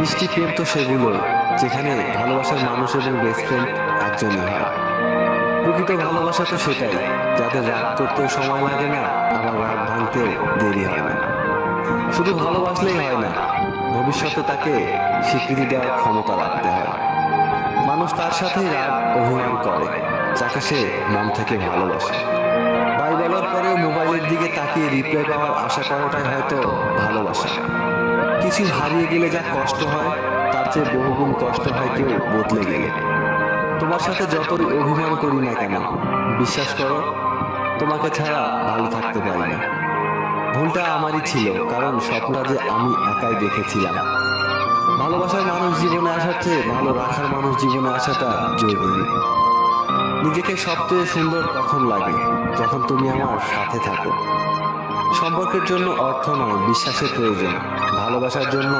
মিষ্টি প্রেম তো সেগুলো যেখানে ভালোবাসার মানুষ এবং বেস্ট ফ্রেন্ড একজনই হয়। প্রকৃত ভালোবাসা তো সেটাই, যাদের রাগ করতেও সময় লাগে না, আবার রাগ ভাঙতেও দেরি হয় না। শুধু ভালোবাসলেই হয় না, ভবিষ্যতে তাকে স্বীকৃতি দেওয়ার ক্ষমতা রাখতে হয়। মানুষ তার সাথেই রাগ অভিমান করে যাকে সে মন থেকে ভালোবাসে। বাই বলার পরেও মোবাইলের দিকে তাকিয়ে রিপ্লাই পাওয়ার আশা করাটাই হয়তো ভালোবাসা। কিছু হারিয়ে গেলে যা কষ্ট হয়, তার চেয়ে বহুগুণ কষ্ট হয় কেউ বদলে গেলে। তোমার সাথে যতই অভিমান করি না কেন, বিশ্বাস করো, তোমাকে ছাড়া ভালো থাকতে পারি না। ভুলটা আমারই ছিল, কারণ স্বপ্নটা যে আমি একাই দেখেছিলাম। ভালোবাসার মানুষ জীবনে আসার চেয়ে ভালো রাখার মানুষ জীবনে আসাটা জরুরি। নিজেকে সবচেয়ে সুন্দর তখন লাগে যখন তুমি আমার সাথে থাকো। সম্পর্কের জন্য অর্থ নয়, বিশ্বাসের প্রয়োজন। ভালোবাসার জন্য